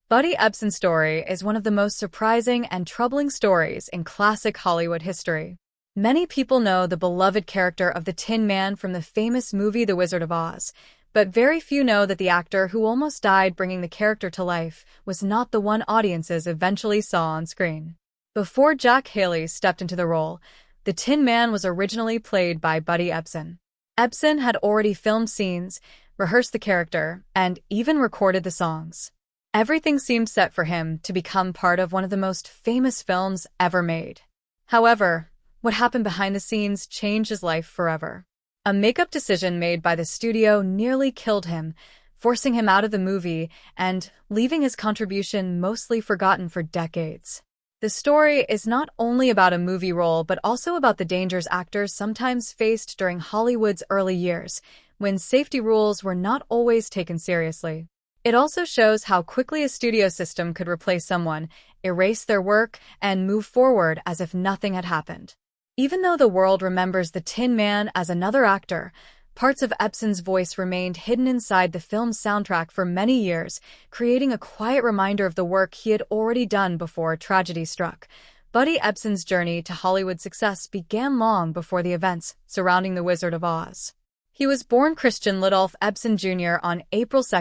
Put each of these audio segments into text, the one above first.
Buddy Ebsen's story is one of the most surprising and troubling stories in classic Hollywood history. Many people know the beloved character of the Tin Man from the famous movie The Wizard of Oz, but very few know that the actor who almost died bringing the character to life was not the one audiences eventually saw on screen. Before Jack Haley stepped into the role, the Tin Man was originally played by Buddy Ebsen. Ebsen had already filmed scenes, rehearsed the character, and even recorded the songs. Everything seemed set for him to become part of one of the most famous films ever made. However, what happened behind the scenes changed his life forever. A makeup decision made by the studio nearly killed him, forcing him out of the movie and leaving his contribution mostly forgotten for decades. The story is not only about a movie role but also about the dangers actors sometimes faced during Hollywood's early years, when safety rules were not always taken seriously. It also shows how quickly a studio system could replace someone, erase their work, and move forward as if nothing had happened. Even though the world remembers the Tin Man as another actor, parts of Ebsen's voice remained hidden inside the film's soundtrack for many years, creating a quiet reminder of the work he had already done before tragedy struck. Buddy Ebsen's journey to Hollywood success began long before the events surrounding The Wizard of Oz. He was born Christian Lidolf Ebsen Jr. on April 2,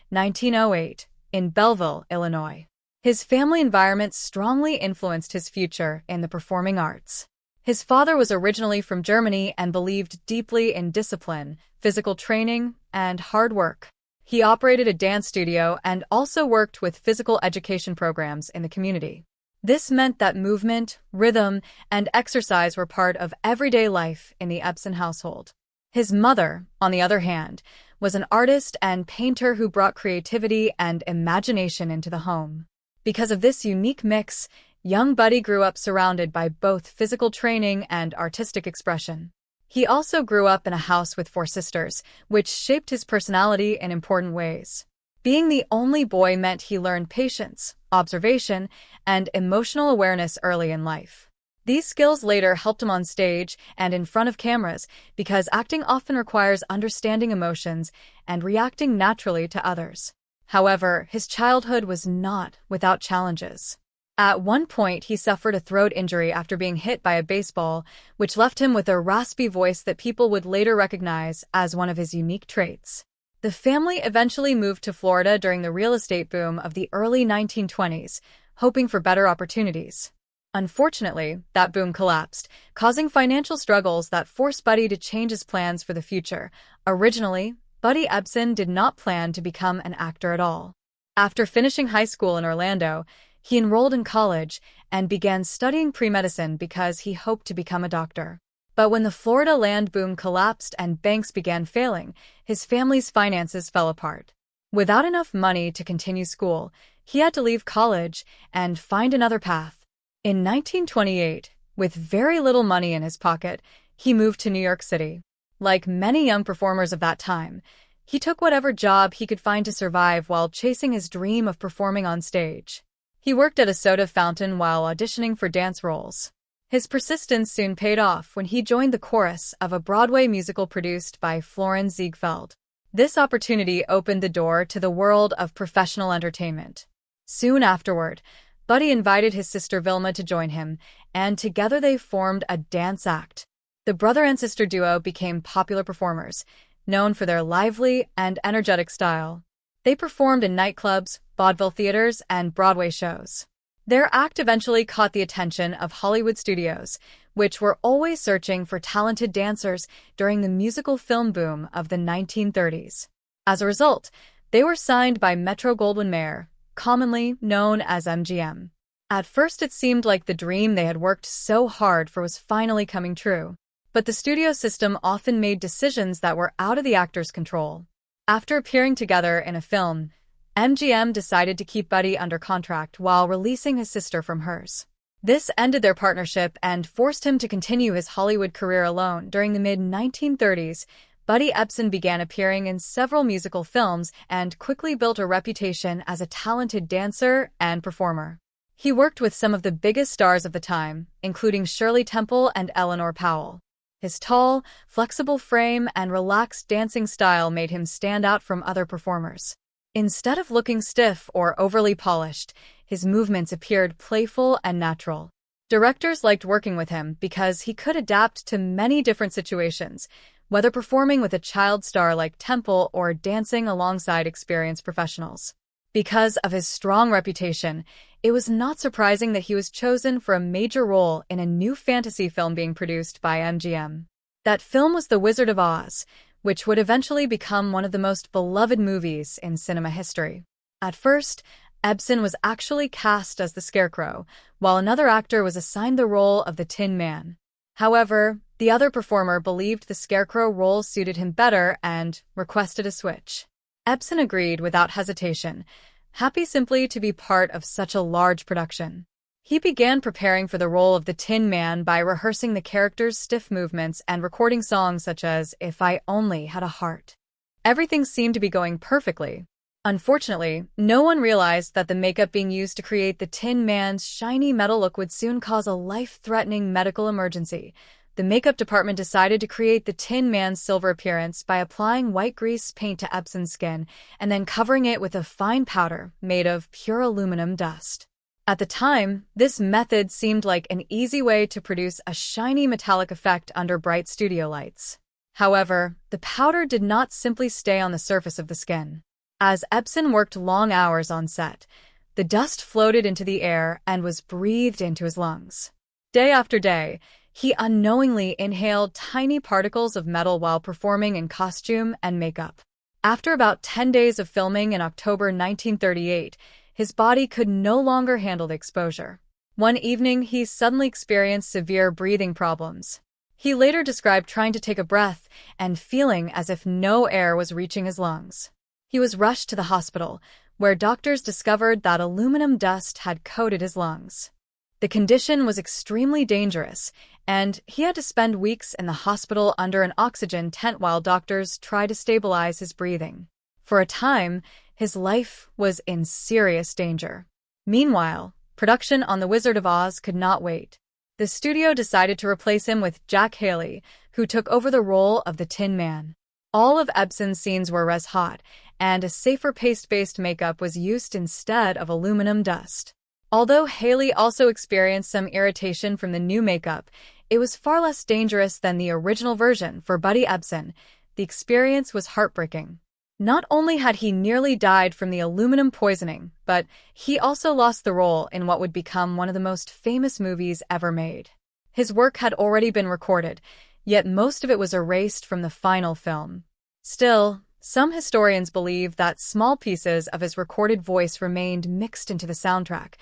1908, in Belleville, Illinois. His family environment strongly influenced his future in the performing arts. His father was originally from Germany and believed deeply in discipline, physical training, and hard work. He operated a dance studio and also worked with physical education programs in the community. This meant that movement, rhythm, and exercise were part of everyday life in the Ebsen household. His mother, on the other hand, was an artist and painter who brought creativity and imagination into the home. Because of this unique mix, young Buddy grew up surrounded by both physical training and artistic expression. He also grew up in a house with 4 sisters, which shaped his personality in important ways. Being the only boy meant he learned patience, observation, and emotional awareness early in life. These skills later helped him on stage and in front of cameras because acting often requires understanding emotions and reacting naturally to others. However, his childhood was not without challenges. At one point, he suffered a throat injury after being hit by a baseball, which left him with a raspy voice that people would later recognize as one of his unique traits. The family eventually moved to Florida during the real estate boom of the early 1920s, hoping for better opportunities. Unfortunately, that boom collapsed, causing financial struggles that forced Buddy to change his plans for the future. Originally, Buddy Ebsen did not plan to become an actor at all. After finishing high school in Orlando, he enrolled in college and began studying pre-medicine because he hoped to become a doctor. But when the Florida land boom collapsed and banks began failing, his family's finances fell apart. Without enough money to continue school, he had to leave college and find another path. In 1928, with very little money in his pocket, he moved to New York City. Like many young performers of that time, he took whatever job he could find to survive while chasing his dream of performing on stage. He worked at a soda fountain while auditioning for dance roles. His persistence soon paid off when he joined the chorus of a Broadway musical produced by Florence Ziegfeld. This opportunity opened the door to the world of professional entertainment. Soon afterward, Buddy invited his sister Vilma to join him, and together they formed a dance act. The brother and sister duo became popular performers, known for their lively and energetic style. They performed in nightclubs, vaudeville theaters, and Broadway shows. Their act eventually caught the attention of Hollywood studios, which were always searching for talented dancers during the musical film boom of the 1930s. As a result, they were signed by Metro-Goldwyn-Mayer, commonly known as MGM. At first it seemed like the dream they had worked so hard for was finally coming true. But the studio system often made decisions that were out of the actor's control. After appearing together in a film, MGM decided to keep Buddy under contract while releasing his sister from hers. This ended their partnership and forced him to continue his Hollywood career alone. During the mid-1930s, Buddy Ebsen began appearing in several musical films and quickly built a reputation as a talented dancer and performer. He worked with some of the biggest stars of the time, including Shirley Temple and Eleanor Powell. His tall, flexible frame and relaxed dancing style made him stand out from other performers. Instead of looking stiff or overly polished, his movements appeared playful and natural. Directors liked working with him because he could adapt to many different situations, whether performing with a child star like Temple or dancing alongside experienced professionals. Because of his strong reputation, it was not surprising that he was chosen for a major role in a new fantasy film being produced by MGM. That film was The Wizard of Oz, which would eventually become one of the most beloved movies in cinema history. At first, Ebsen was actually cast as the Scarecrow, while another actor was assigned the role of the Tin Man. However, the other performer believed the Scarecrow role suited him better and requested a switch. Ebsen agreed without hesitation, happy simply to be part of such a large production. He began preparing for the role of the Tin Man by rehearsing the character's stiff movements and recording songs such as If I Only Had a Heart. Everything seemed to be going perfectly. Unfortunately, no one realized that the makeup being used to create the Tin Man's shiny metal look would soon cause a life-threatening medical emergency. The makeup department decided to create the Tin Man's silver appearance by applying white grease paint to Ebsen's skin and then covering it with a fine powder made of pure aluminum dust. At the time, this method seemed like an easy way to produce a shiny metallic effect under bright studio lights. However, the powder did not simply stay on the surface of the skin. As Ebsen worked long hours on set, the dust floated into the air and was breathed into his lungs. Day after day, he unknowingly inhaled tiny particles of metal while performing in costume and makeup. After about 10 days of filming in October 1938, his body could no longer handle the exposure. One evening, he suddenly experienced severe breathing problems. He later described trying to take a breath and feeling as if no air was reaching his lungs. He was rushed to the hospital, where doctors discovered that aluminum dust had coated his lungs. The condition was extremely dangerous, and he had to spend weeks in the hospital under an oxygen tent while doctors tried to stabilize his breathing. For a time, his life was in serious danger. Meanwhile, production on The Wizard of Oz could not wait. The studio decided to replace him with Jack Haley, who took over the role of the Tin Man. All of Ebsen's scenes were res hot, and a safer paste-based makeup was used instead of aluminum dust. Although Haley also experienced some irritation from the new makeup, it was far less dangerous than the original version. For Buddy Ebsen, the experience was heartbreaking. Not only had he nearly died from the aluminum poisoning, but he also lost the role in what would become one of the most famous movies ever made. His work had already been recorded, yet most of it was erased from the final film. Still, some historians believe that small pieces of his recorded voice remained mixed into the soundtrack,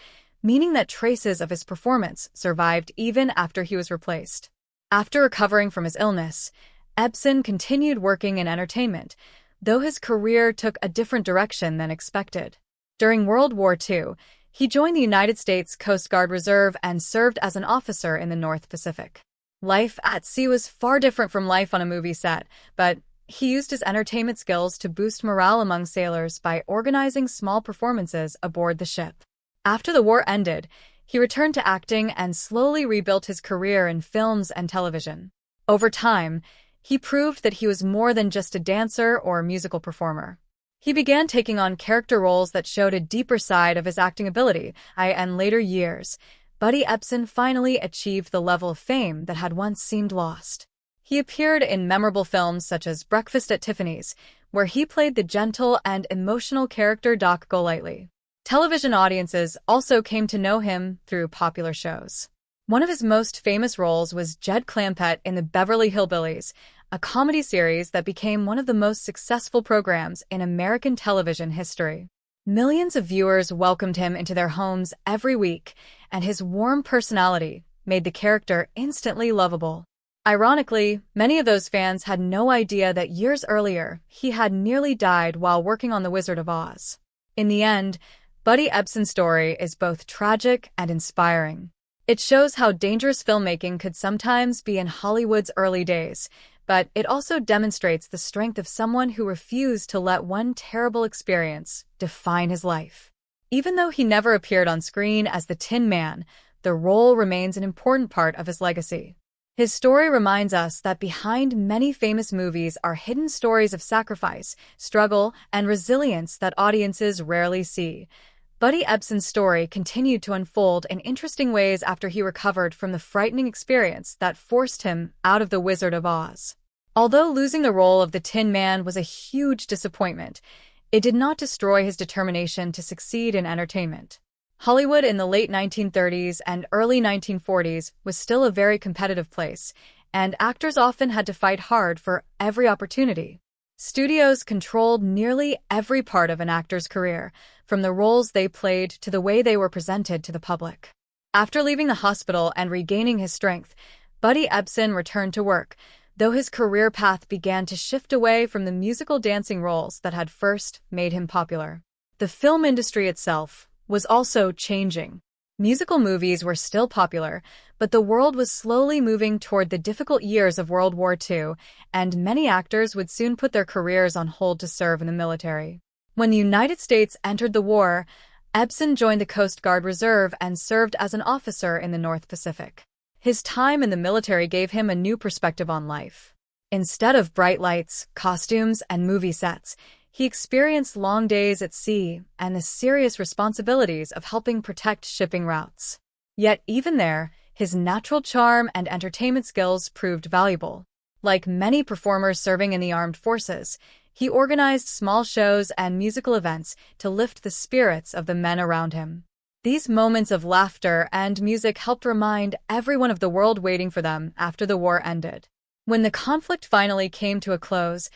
meaning that traces of his performance survived even after he was replaced. After recovering from his illness, Ebsen continued working in entertainment, though his career took a different direction than expected. During World War II, he joined the United States Coast Guard Reserve and served as an officer in the North Pacific. Life at sea was far different from life on a movie set, but he used his entertainment skills to boost morale among sailors by organizing small performances aboard the ship. After the war ended, he returned to acting and slowly rebuilt his career in films and television. Over time, he proved that he was more than just a dancer or musical performer. He began taking on character roles that showed a deeper side of his acting ability. In later years, Buddy Ebsen finally achieved the level of fame that had once seemed lost. He appeared in memorable films such as Breakfast at Tiffany's, where he played the gentle and emotional character Doc Golightly. Television audiences also came to know him through popular shows. One of his most famous roles was Jed Clampett in the Beverly Hillbillies, a comedy series that became one of the most successful programs in American television history. Millions of viewers welcomed him into their homes every week, and his warm personality made the character instantly lovable. Ironically, many of those fans had no idea that years earlier, he had nearly died while working on The Wizard of Oz. In the end, Buddy Ebsen's story is both tragic and inspiring. It shows how dangerous filmmaking could sometimes be in Hollywood's early days, but it also demonstrates the strength of someone who refused to let one terrible experience define his life. Even though he never appeared on screen as the Tin Man, the role remains an important part of his legacy. His story reminds us that behind many famous movies are hidden stories of sacrifice, struggle, and resilience that audiences rarely see. Buddy Ebsen's story continued to unfold in interesting ways after he recovered from the frightening experience that forced him out of The Wizard of Oz. Although losing the role of the Tin Man was a huge disappointment, it did not destroy his determination to succeed in entertainment. Hollywood in the late 1930s and early 1940s was still a very competitive place, and actors often had to fight hard for every opportunity. Studios controlled nearly every part of an actor's career, from the roles they played to the way they were presented to the public. After leaving the hospital and regaining his strength, Buddy Ebsen returned to work, though his career path began to shift away from the musical dancing roles that had first made him popular. The film industry itself was also changing. Musical movies were still popular, but the world was slowly moving toward the difficult years of World War II, and many actors would soon put their careers on hold to serve in the military. When the United States entered the war, Ebsen joined the Coast Guard Reserve and served as an officer in the North Pacific. His time in the military gave him a new perspective on life. Instead of bright lights, costumes, and movie sets, he experienced long days at sea and the serious responsibilities of helping protect shipping routes. Yet even there, his natural charm and entertainment skills proved valuable. Like many performers serving in the armed forces, he organized small shows and musical events to lift the spirits of the men around him. These moments of laughter and music helped remind everyone of the world waiting for them after the war ended. When the conflict finally came to a close,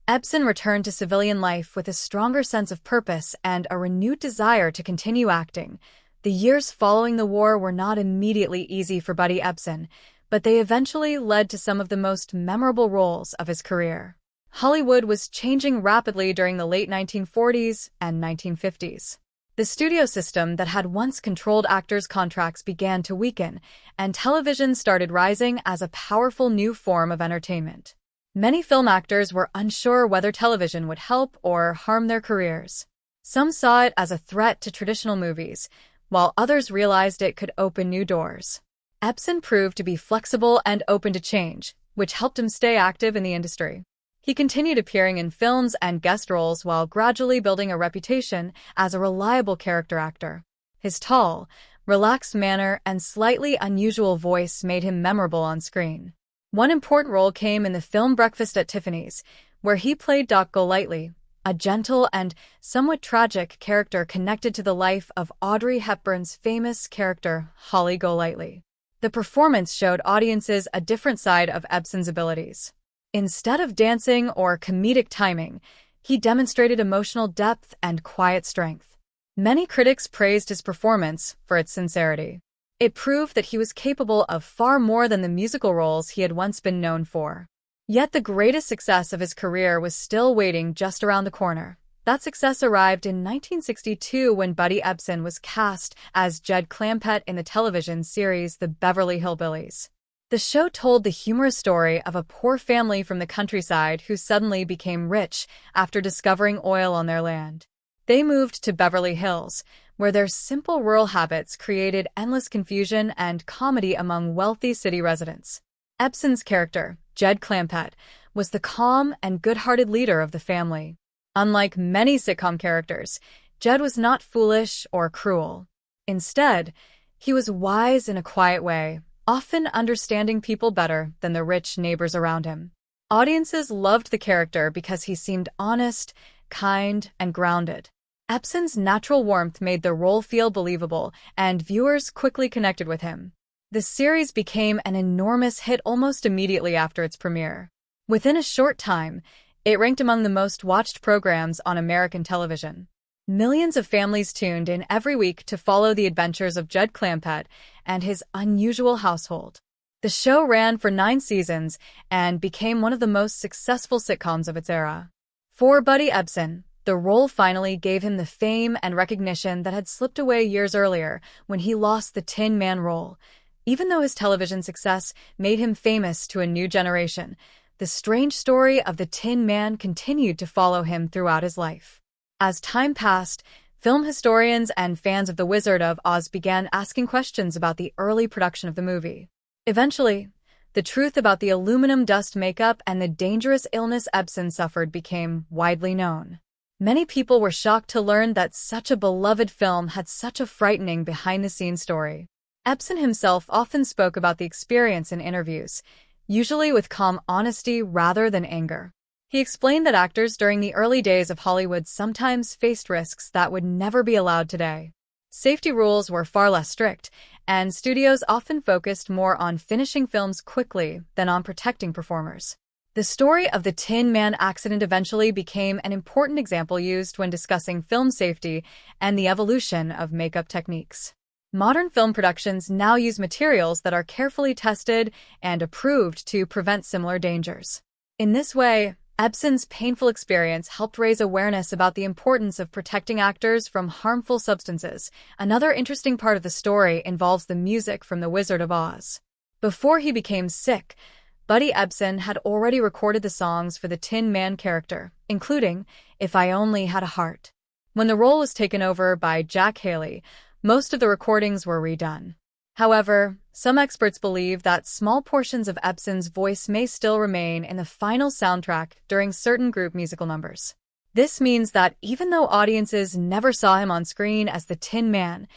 Ebsen returned to civilian life with a stronger sense of purpose and a renewed desire to continue acting. The years following the war were not immediately easy for Buddy Ebsen, but they eventually led to some of the most memorable roles of his career. Hollywood was changing rapidly during the late 1940s and 1950s. The studio system that had once controlled actors' contracts began to weaken, and television started rising as a powerful new form of entertainment. Many film actors were unsure whether television would help or harm their careers. Some saw it as a threat to traditional movies, while others realized it could open new doors. Ebsen proved to be flexible and open to change, which helped him stay active in the industry. He continued appearing in films and guest roles while gradually building a reputation as a reliable character actor. His tall, relaxed manner and slightly unusual voice made him memorable on screen. One important role came in the film Breakfast at Tiffany's, where he played Doc Golightly, a gentle and somewhat tragic character connected to the life of Audrey Hepburn's famous character, Holly Golightly. The performance showed audiences a different side of Ebsen's abilities. Instead of dancing or comedic timing, he demonstrated emotional depth and quiet strength. Many critics praised his performance for its sincerity. It proved that he was capable of far more than the musical roles he had once been known for. Yet the greatest success of his career was still waiting just around the corner. That success arrived in 1962 when Buddy Ebsen was cast as Jed Clampett in the television series The Beverly Hillbillies. The show told the humorous story of a poor family from the countryside who suddenly became rich after discovering oil on their land. They moved to Beverly Hills, where their simple rural habits created endless confusion and comedy among wealthy city residents. Ebsen's character, Jed Clampett, was the calm and good-hearted leader of the family. Unlike many sitcom characters, Jed was not foolish or cruel. Instead, he was wise in a quiet way, often understanding people better than the rich neighbors around him. Audiences loved the character because he seemed honest, kind, and grounded. Ebsen's natural warmth made the role feel believable, and viewers quickly connected with him. The series became an enormous hit almost immediately after its premiere. Within a short time, it ranked among the most watched programs on American television. Millions of families tuned in every week to follow the adventures of Jed Clampett and his unusual household. The show ran for 9 seasons and became one of the most successful sitcoms of its era. For Buddy Ebsen, the role finally gave him the fame and recognition that had slipped away years earlier when he lost the Tin Man role. Even though his television success made him famous to a new generation, the strange story of the Tin Man continued to follow him throughout his life. As time passed, film historians and fans of The Wizard of Oz began asking questions about the early production of the movie. Eventually, The truth about the aluminum dust makeup and the dangerous illness Ebsen suffered became widely known. Many people were shocked to learn that such a beloved film had such a frightening behind-the-scenes story. Ebsen himself often spoke about the experience in interviews, usually with calm honesty rather than anger. He explained that actors during the early days of Hollywood sometimes faced risks that would never be allowed today. Safety rules were far less strict, and studios often focused more on finishing films quickly than on protecting performers. The story of the Tin Man accident eventually became an important example used when discussing film safety and the evolution of makeup techniques. Modern film productions now use materials that are carefully tested and approved to prevent similar dangers. In this way, Ebsen's painful experience helped raise awareness about the importance of protecting actors from harmful substances. Another interesting part of the story involves the music from The Wizard of Oz. Before he became sick, Buddy Ebsen had already recorded the songs for the Tin Man character, including If I Only Had a Heart. When the role was taken over by Jack Haley, most of the recordings were redone. However, some experts believe that small portions of Ebsen's voice may still remain in the final soundtrack during certain group musical numbers. This means that even though audiences never saw him on screen as the Tin Man,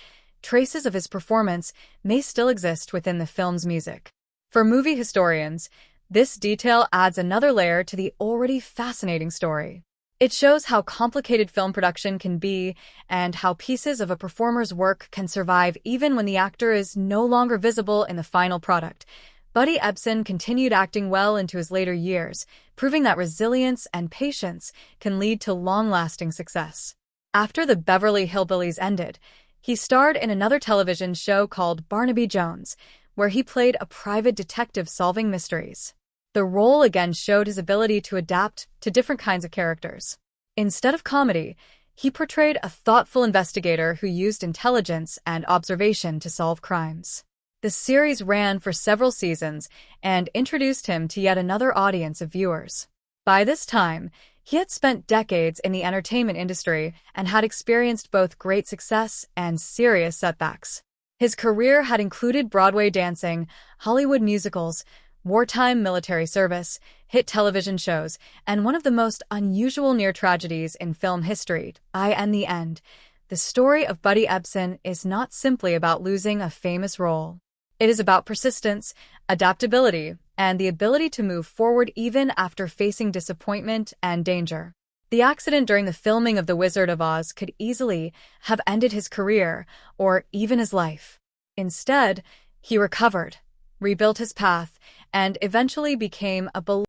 traces of his performance may still exist within the film's music. For movie historians, this detail adds another layer to the already fascinating story. It shows how complicated film production can be and how pieces of a performer's work can survive even when the actor is no longer visible in the final product. Buddy Ebsen continued acting well into his later years, proving that resilience and patience can lead to long-lasting success. After the Beverly Hillbillies ended, he starred in another television show called Barnaby Jones, where he played a private detective solving mysteries. The role again showed his ability to adapt to different kinds of characters. Instead of comedy, he portrayed a thoughtful investigator who used intelligence and observation to solve crimes. The series ran for several seasons and introduced him to yet another audience of viewers. By this time, he had spent decades in the entertainment industry and had experienced both great success and serious setbacks. His career had included Broadway dancing, Hollywood musicals, wartime military service, hit television shows, and one of the most unusual near-tragedies in film history, in the end. The story of Buddy Ebsen is not simply about losing a famous role. It is about persistence, adaptability, and the ability to move forward even after facing disappointment and danger. The accident during the filming of The Wizard of Oz could easily have ended his career or even his life. Instead, he recovered, rebuilt his path, and eventually became a beloved